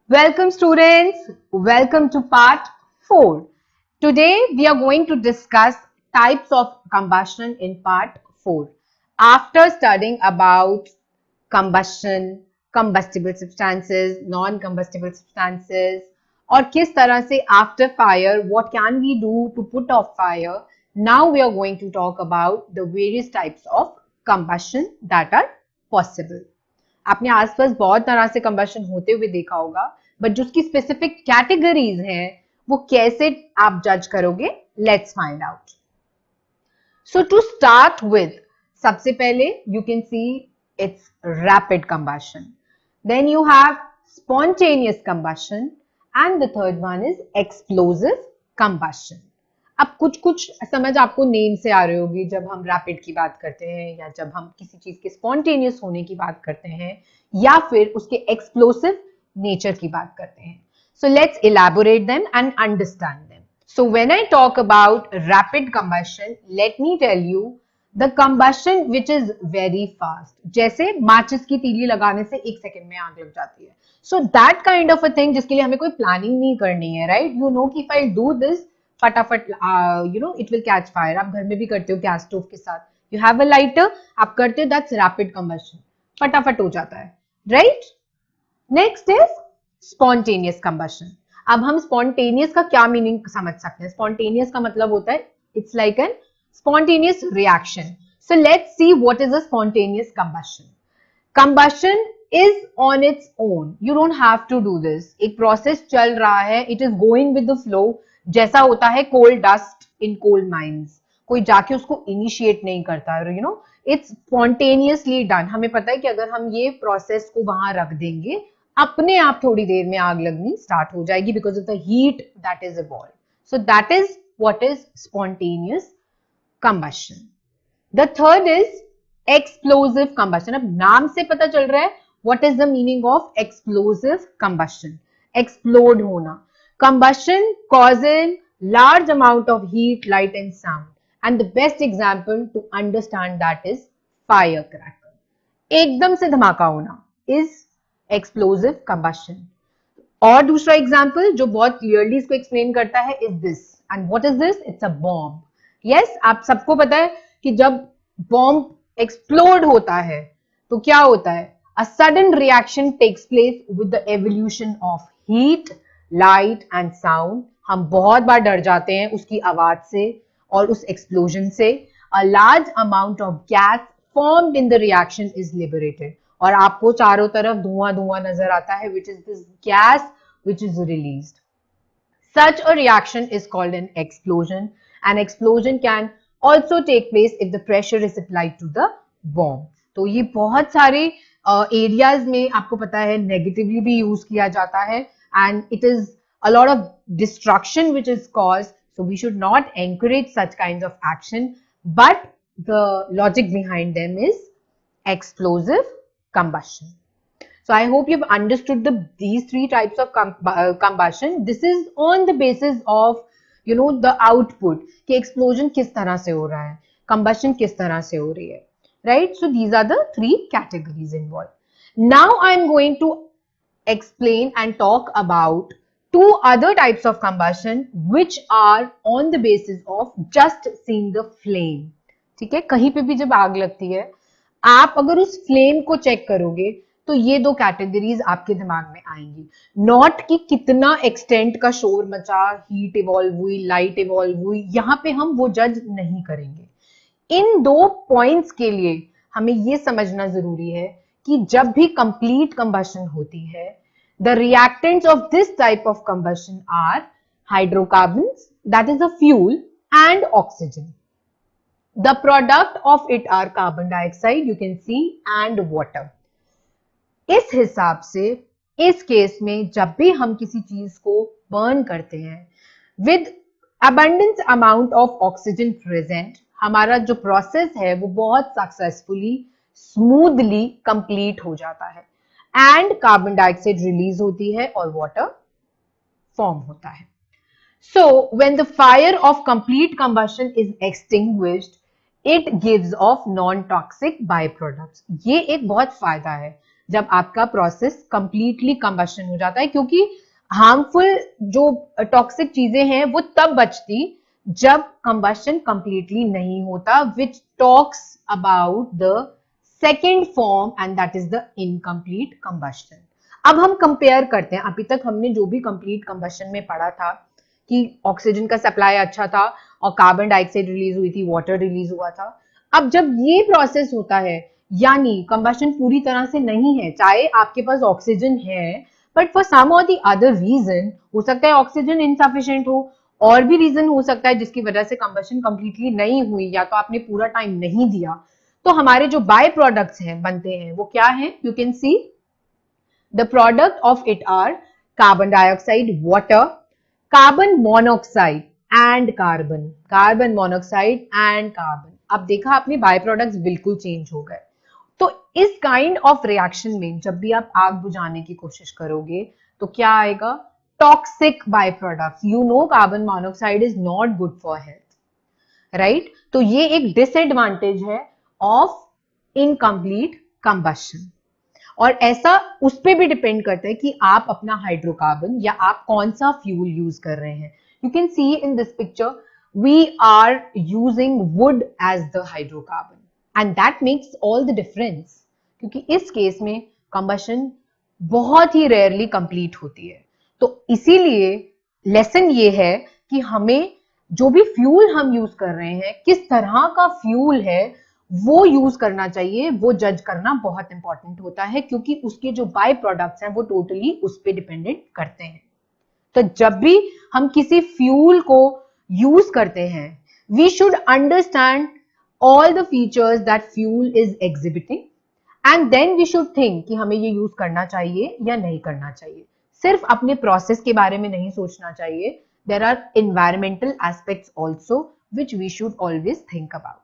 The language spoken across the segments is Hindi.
Welcome students, welcome to part 4. Today we are going to discuss types of combustion in part 4. After studying about combustion, combustible substances, non-combustible substances और किस तरह से after fire, what can we do to put off fire? Now we are going to talk about the various types of combustion that are possible. आपने आसपास बहुत तरह से कंबशन होते हुए देखा होगा बट जो उसकी स्पेसिफिक कैटेगरीज हैं वो कैसे आप जज करोगे let's find out so to start with सबसे पहले you can see it's rapid combustion then you have spontaneous combustion and the third one is explosive combustion अब कुछ कुछ समझ आपको नेम से आ रही होगी जब हम रैपिड की बात करते हैं या जब हम किसी चीज के स्पॉन्टेनियस होने की बात करते हैं या फिर उसके एक्सप्लोसिव नेचर की बात करते हैं. So let's elaborate them and understand them. So when I talk about rapid combustion, let me tell you the combustion which is very fast. जैसे माचिस की तीली लगाने से 1 सेकंड में आग लग जाती है. So that kind of a thing जिसके लिए हमें कोई प्लानिंग नहीं करनी है, right? You know कि if I do this, फटाफट it will catch fire. आप घर में भी करते हो गैस स्टोव के साथ. You have a lighter, आप करते हो that's rapid combustion. फटाफट हो जाता है, right? Next is spontaneous combustion. अब हम spontaneous का क्या मीनिंग समझ सकते हैं? Spontaneous का मतलब होता है it's like an spontaneous reaction. So let's see what is a spontaneous combustion. Combustion is on its own. You don't have to do this. एक process चल रहा है, it is going with the flow. जैसा होता है coal dust in coal mines. कोई जाके उसको इनिशिएट नहीं करता है, इट्स स्पॉन्टेनियसली डन. हमें पता है कि अगर हम ये प्रोसेस को वहां रख देंगे अपने आप थोड़ी देर में आग लगनी स्टार्ट हो जाएगी because of the heat that is evolve. So that is what is spontaneous combustion. The third is explosive combustion. अब नाम से पता चल रहा है what is the meaning of explosive combustion. Explode होना. Combustion causes large amount of heat, light and sound. And the best example to understand that is firecracker. एकदम से धमाका होना is explosive combustion. और दूसरा एग्जाम्पल जो बहुत क्लियरली इसको एक्सप्लेन करता है is this. And what is this? It's a bomb. Yes, आप सबको पता है कि जब बॉम्ब एक्सप्लोड होता है तो क्या होता है? A sudden reaction takes place with the evolution of heat, light and sound. हम बहुत बार डर जाते हैं उसकी आवाज से और उस एक्सप्लोजन से. A large amount of gas formed in the reaction is liberated. और आपको चारों तरफ धुआं धुआं नजर आता है which is this gas which is released. Such a reaction is called an explosion. An explosion can also take place if the pressure is applied to the bomb. तो ये बहुत सारे एरियाज में आपको पता है नेगेटिवली भी यूज किया जाता है and it is a lot of destruction which is caused, so we should not encourage such kinds of action, but the logic behind them is explosive combustion. So I hope you've understood these three types of combustion. This is on the basis of the output कि explosion किस तरह से हो रहा है, combustion किस तरह से हो रही है, right? So these are the three categories involved. Now I'm going to explain and talk about two other types of combustion which are on the basis of just seeing the flame. ठीक है, कहीं पे भी जब आग लगती है आप अगर उस फ्लेम को चेक करोगे तो ये दो कैटेगरीज आपके दिमाग में आएंगी. नॉट कि कितना एक्सटेंट का शोर मचा, हीट इवॉल्व हुई, लाइट इवॉल्व हुई, यहां पे हम वो जज नहीं करेंगे. इन दो पॉइंट्स के लिए हमें ये समझना जरूरी है कि जब भी कंप्लीट कंबशन होती है the reactants of this type of combustion are hydrocarbons, that is the fuel, and oxygen. The product of it are carbon dioxide, you can see, and water. इस हिसाब से इस केस में जब भी हम किसी चीज को बर्न करते हैं with abundance amount of oxygen present, हमारा जो प्रोसेस है वो बहुत सक्सेसफुली स्मूथली कंप्लीट हो जाता है एंड कार्बन डाइऑक्साइड रिलीज होती है और वाटर फॉर्म होता है. So when the fire of complete combustion is extinguished it gives off non toxic by products. ये एक बहुत फायदा है. जब आपका प्रोसेस कंप्लीटली कंबशन हो जाता है, क्योंकि हार्मफुल जो टॉक्सिक चीजें हैं वो तब बचती जब कंबशन कंप्लीटली नहीं होता, which talks about the second form and that is the incomplete combustion. अब हम कंपेयर करते हैं, अभी तक हमने जो भी कंप्लीट कंबशन में पढ़ा था कि ऑक्सीजन का सप्लाई अच्छा था और कार्बन डाइऑक्साइड रिलीज हुई थी, वाटर रिलीज हुआ था। अब जब ये प्रोसेस होता है, यानी कंबशन पूरी तरह से नहीं है, चाहे आपके पास ऑक्सीजन है बट फॉर सम और दी अदर रीजन, हो सकता है ऑक्सीजन इनसफिशिएंट हो, और भी रीजन हो सकता है जिसकी वजह से कंबशन कंप्लीटली नहीं हुई, या तो आपने पूरा टाइम नहीं दिया, तो हमारे जो बाय प्रोडक्ट्स हैं बनते हैं वो क्या है? You can see the product of it are carbon dioxide, water, carbon monoxide and carbon, carbon monoxide and carbon. अब देखा आपने बाय प्रोडक्ट्स बिल्कुल चेंज हो गए। तो इस काइंड ऑफ रिएक्शन में जब भी आप आग बुझाने की कोशिश करोगे तो क्या आएगा? Toxic by products. You know carbon monoxide is not good for health, right? तो ये एक डिसएडवांटेज है ऑफ इनकम्प्लीट कंबशन, और ऐसा उस पर भी डिपेंड करता है कि आप अपना हाइड्रोकार्बन या आप कौन सा फ्यूल यूज कर रहे हैं। You can see in this picture we are using wood as the hydrocarbon and that makes all the difference, क्योंकि इस केस में कंबशन बहुत ही रेयरली कंप्लीट होती है। तो इसीलिए लेसन ये है कि हमें जो भी फ्यूल हम यूज कर रहे हैं, किस तरह का फ्यूल है वो यूज करना चाहिए, वो जज करना बहुत इंपॉर्टेंट होता है, क्योंकि उसके जो बाय प्रोडक्ट्स हैं वो टोटली उस पर डिपेंडेंट करते हैं। तो जब भी हम किसी फ्यूल को यूज करते हैं, we should understand all the features that fuel is exhibiting and then we should think कि हमें ये यूज करना चाहिए या नहीं करना चाहिए। सिर्फ अपने प्रोसेस के बारे में नहीं सोचना चाहिए, there are environmental aspects also which we should always think about.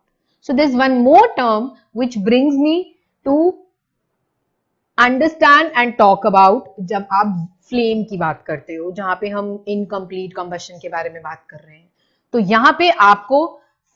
So there's one more term which brings me to understand and talk about जब आप फ्लेम की बात करते हो, जहां पे हम इनकम्प्लीट कंबशन के बारे में बात कर रहे हैं, तो यहां पे आपको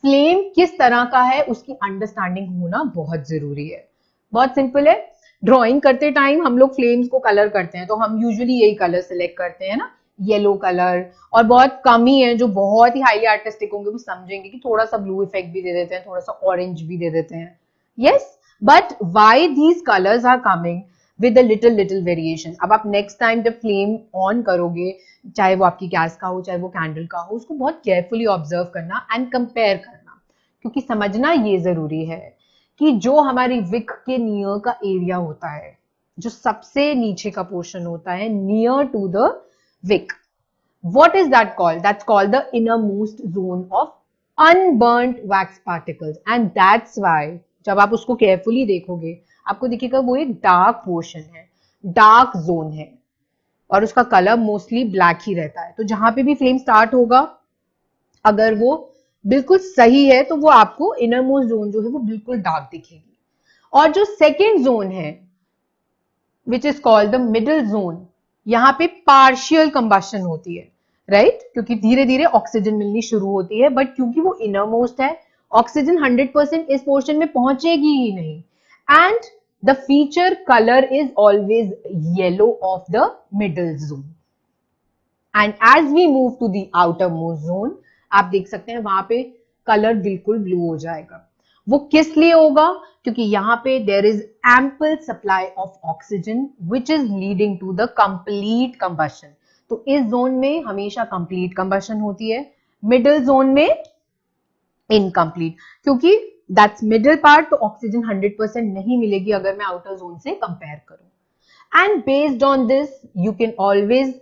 फ्लेम किस तरह का है उसकी अंडरस्टैंडिंग होना बहुत जरूरी है। बहुत सिंपल है, ड्राइंग करते टाइम हम लोग फ्लेम्स को कलर करते हैं, तो हम यूजुअली यही कलर सिलेक्ट करते हैं ना, येलो कलर, और बहुत कम ही है जो बहुत ही हाईली आर्टिस्टिक होंगे वो समझेंगे कि थोड़ा सा ब्लू इफेक्ट भी दे देते हैं, थोड़ा सा ऑरेंज भी दे देते हैं। Yes, but why these colours are coming with a little variation. अब आप नेक्स्ट टाइम जब फ्लेम ऑन करोगे, चाहे वो आपकी गैस का हो चाहे वो कैंडल का हो, उसको बहुत केयरफुली ऑब्जर्व करना एंड कंपेयर करना, क्योंकि समझना ये जरूरी है कि जो हमारी विक के नियर का एरिया होता है, जो सबसे नीचे का पोर्शन होता है near to the wick, what is that called? That's called the innermost zone of unburnt wax particles, and that's why जब आप उसको केयरफुली देखोगे आपको दिखेगा वो एक डार्क पोर्शन है, डार्क जोन है, और उसका कलर मोस्टली ब्लैक ही रहता है। तो जहां पे भी फ्लेम स्टार्ट होगा, अगर वो बिल्कुल सही है तो वो आपको इनरमोस्ट जोन जो है वो बिल्कुल डार्क दिखेगी। और जो सेकेंड जोन है which is called the middle zone, यहाँ पे पार्शियल कंबशन होती है, राइट? क्योंकि धीरे धीरे ऑक्सीजन मिलनी शुरू होती है, बट क्योंकि वो इनरमोस्ट है, ऑक्सीजन 100% इस पोर्शन में पहुंचेगी ही नहीं, and the feature colour is always yellow of the middle zone. And as we move to the outermost zone, आप देख सकते हैं वहां पे कलर बिल्कुल ब्लू हो जाएगा। वो किस लिए होगा? क्योंकि यहाँ पे there is ample supply of oxygen which is leading to the complete combustion. तो इस जोन में हमेशा कंप्लीट कंबशन होती है, मिडिल जोन में इनकम्प्लीट, क्योंकि दैट्स मिडिल पार्ट, तो ऑक्सीजन 100% नहीं मिलेगी अगर मैं आउटर जोन से कंपेयर करूं। And based on this you can always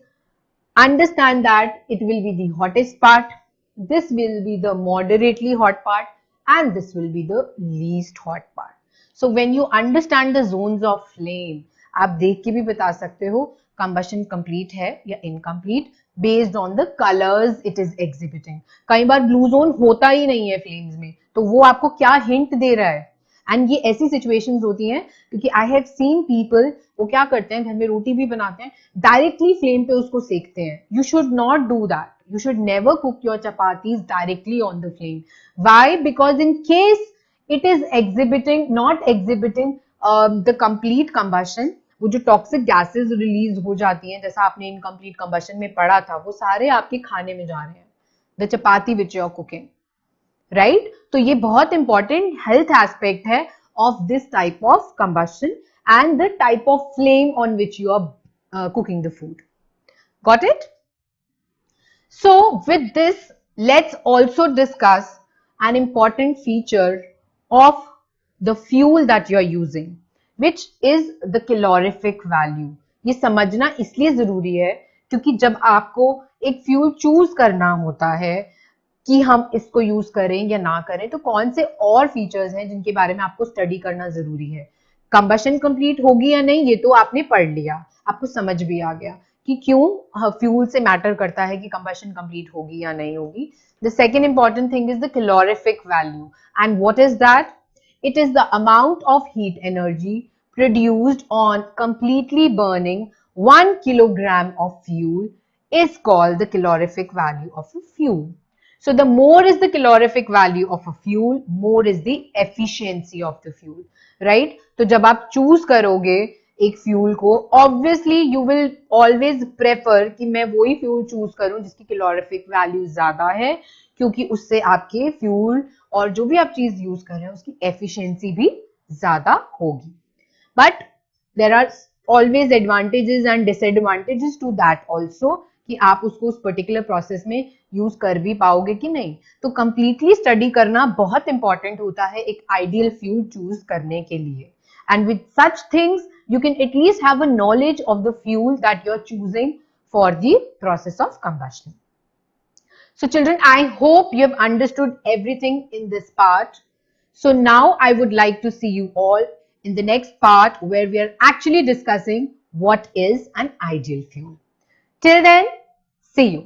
understand that it will be the hottest part, this will be the moderately hot part, and this will be the least hot part. So when you understand the zones of flame, आप देख के भी बता सकते हो combustion complete है या incomplete based on the colors it is exhibiting. कई बार blue zone होता ही नहीं है flames में, तो वो आपको क्या hint दे रहा है? एंड ये ऐसी सिचुएशंस होती हैं क्योंकि आई हैव सीन पीपल, वो क्या करते हैं, घर में रोटी भी बनाते हैं, डायरेक्टली फ्लेम पे उसको सेकते हैं। You should not do that, you should never cook your chapatis directly on the flame. Why? Because in case it is exhibiting, not exhibiting the complete combustion, वो जो टॉक्सिक गैसेस रिलीज हो जाती हैं, जैसा आपने इनकम्प्लीट कंबशन में पढ़ा था, वो सारे आपके खाने में जा रहे हैं, the chapati which you are cooking, right? तो ये बहुत इंपॉर्टेंट हेल्थ एस्पेक्ट है of this type of combustion and the type of flame on which you are cooking the food. Got it? So with this, let's also discuss an important feature of the fuel that you are using, which is the calorific value. ये समझना इसलिए जरूरी है क्योंकि जब आपको एक फ्यूल चूज करना होता है कि हम इसको यूज करें या ना करें, तो कौन से और फीचर्स हैं जिनके बारे में आपको स्टडी करना जरूरी है. कंबशन कंप्लीट होगी या नहीं ये तो आपने पढ़ लिया, आपको समझ भी आ गया कि क्यों फ्यूल से मैटर करता है कि कंबशन कंप्लीट होगी या नहीं होगी. The second important thing is the calorific value. And what is that? It is the amount of heat energy produced on completely burning 1 kilogram of fuel is called the calorific value of a fuel. So the more is the calorific value of a fuel, more is the efficiency of the fuel, right? तो जब आप choose करोगे एक फ्यूल को, obviously you will always prefer कि मैं वही फ्यूल चूज करूं जिसकी कैलोरिफिक वैल्यू ज्यादा है, क्योंकि उससे आपके फ्यूल और जो भी आप चीज यूज कर रहे हैं उसकी एफिशिएंसी भी ज्यादा होगी. But there are always advantages and disadvantages to that also, कि आप उसको उस पर्टिकुलर प्रोसेस में यूज कर भी पाओगे कि नहीं. तो कंप्लीटली स्टडी करना बहुत इंपॉर्टेंट होता है एक आइडियल फ्यूल चूज करने के लिए. And with such things, you can at least have a knowledge of the fuel that you're choosing for the process of combustion. So children, I hope you have understood everything in this part. So now I would like to see you all in the next part where we are actually discussing what is an ideal fuel. Till then, see you.